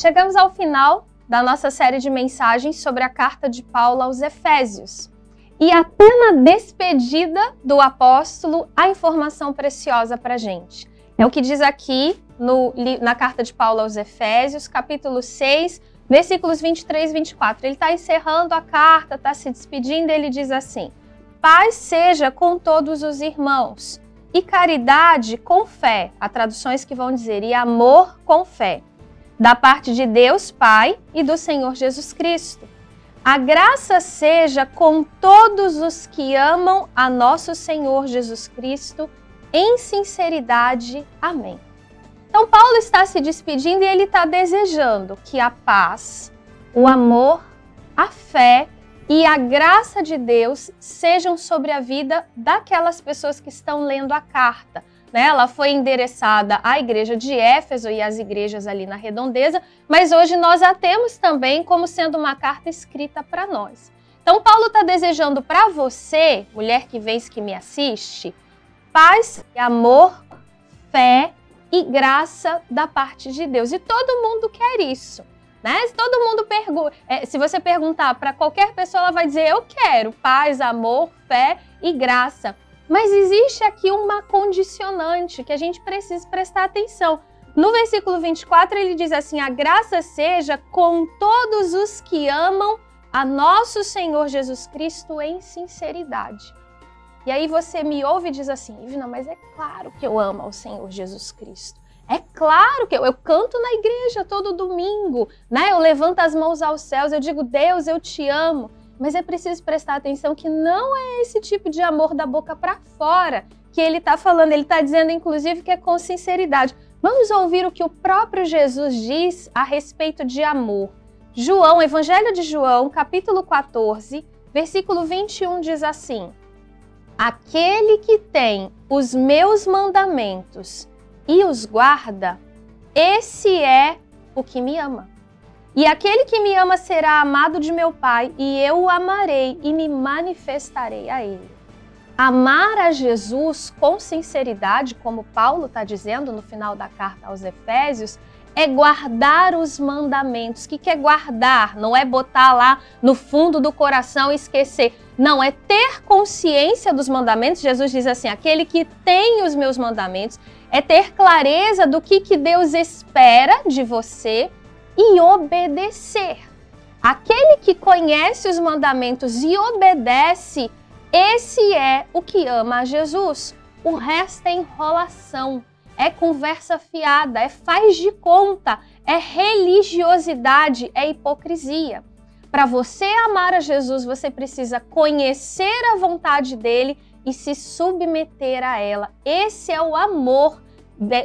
chegamos ao final da nossa série de mensagens sobre a carta de Paulo aos Efésios. E até na despedida do apóstolo, a informação preciosa para a gente. É o que diz aqui na carta de Paulo aos Efésios, capítulo 6, versículos 23 e 24. Ele está encerrando a carta, está se despedindo, ele diz assim: paz seja com todos os irmãos, e caridade com fé. Há traduções que vão dizer, e amor com fé, da parte de Deus Pai e do Senhor Jesus Cristo. A graça seja com todos os que amam a nosso Senhor Jesus Cristo em sinceridade. Amém. Então, Paulo está se despedindo e ele está desejando que a paz, o amor, a fé e a graça de Deus sejam sobre a vida daquelas pessoas que estão lendo a carta. Ela foi endereçada à igreja de Éfeso e às igrejas ali na redondeza, mas hoje nós a temos também como sendo uma carta escrita para nós. Então, Paulo está desejando para você, mulher que vens que me assiste, paz, amor, fé e graça da parte de Deus. E todo mundo quer isso, né? Se você perguntar para qualquer pessoa, ela vai dizer, eu quero paz, amor, fé e graça. Mas existe aqui uma condicionante que a gente precisa prestar atenção. No versículo 24, ele diz assim, a graça seja com todos os que amam a nosso Senhor Jesus Cristo em sinceridade. E aí você me ouve e diz assim, Ivna, mas é claro que eu amo ao Senhor Jesus Cristo. É claro que eu canto na igreja todo domingo, né? Eu levanto as mãos aos céus, eu digo, Deus, eu te amo. Mas é preciso prestar atenção que não é esse tipo de amor da boca para fora que ele está falando. Ele está dizendo, inclusive, que é com sinceridade. Vamos ouvir o que o próprio Jesus diz a respeito de amor. João, Evangelho de João, capítulo 14, versículo 21, diz assim, aquele que tem os meus mandamentos e os guarda, esse é o que me ama. E aquele que me ama será amado de meu Pai, e eu o amarei e me manifestarei a ele. Amar a Jesus com sinceridade, como Paulo está dizendo no final da carta aos Efésios, é guardar os mandamentos. O que é guardar? Não é botar lá no fundo do coração e esquecer. Não, é ter consciência dos mandamentos. Jesus diz assim, aquele que tem os meus mandamentos, é ter clareza do que Deus espera de você, e obedecer. Aquele que conhece os mandamentos e obedece, esse é o que ama a Jesus. O resto é enrolação, é conversa fiada, é faz de conta, é religiosidade, é hipocrisia. Para você amar a Jesus, você precisa conhecer a vontade dele e se submeter a ela. Esse é o amor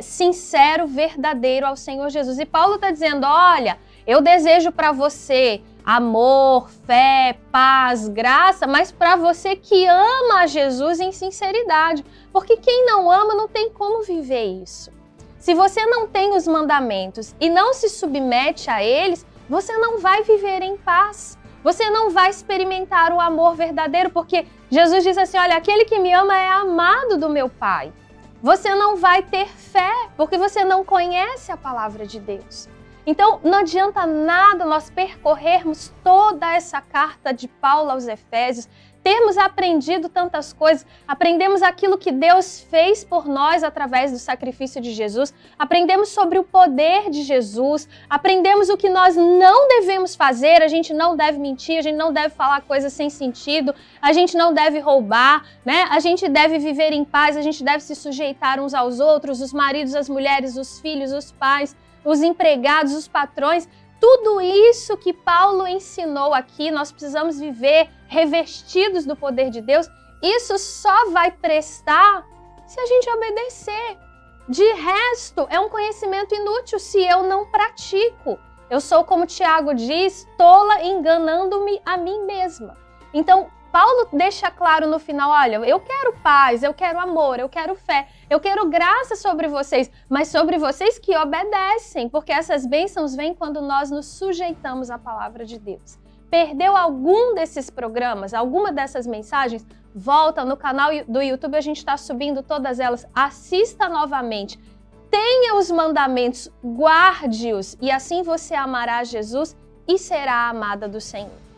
sincero, verdadeiro ao Senhor Jesus. E Paulo está dizendo, olha, eu desejo para você amor, fé, paz, graça, mas para você que ama a Jesus em sinceridade. Porque quem não ama não tem como viver isso. Se você não tem os mandamentos e não se submete a eles, você não vai viver em paz. Você não vai experimentar o amor verdadeiro, porque Jesus diz assim, olha, aquele que me ama é amado do meu Pai. Você não vai ter fé, porque você não conhece a palavra de Deus. Então, não adianta nada nós percorrermos toda essa carta de Paulo aos Efésios, termos aprendido tantas coisas, aprendemos aquilo que Deus fez por nós através do sacrifício de Jesus, aprendemos sobre o poder de Jesus, aprendemos o que nós não devemos fazer, a gente não deve mentir, a gente não deve falar coisas sem sentido, a gente não deve roubar, né? A gente deve viver em paz, a gente deve se sujeitar uns aos outros, os maridos, as mulheres, os filhos, os pais, os empregados, os patrões. Tudo isso que Paulo ensinou aqui, nós precisamos viver revestidos do poder de Deus. Isso só vai prestar se a gente obedecer. De resto, é um conhecimento inútil se eu não pratico. Eu sou, como Tiago diz, tola enganando-me a mim mesma. Então, Paulo deixa claro no final, olha, eu quero paz, eu quero amor, eu quero fé, eu quero graça sobre vocês, mas sobre vocês que obedecem, porque essas bênçãos vêm quando nós nos sujeitamos à palavra de Deus. Perdeu algum desses programas, alguma dessas mensagens? Volta no canal do YouTube, a gente está subindo todas elas, assista novamente. tenha os mandamentos, guarde-os, e assim você amará Jesus e será amada do Senhor.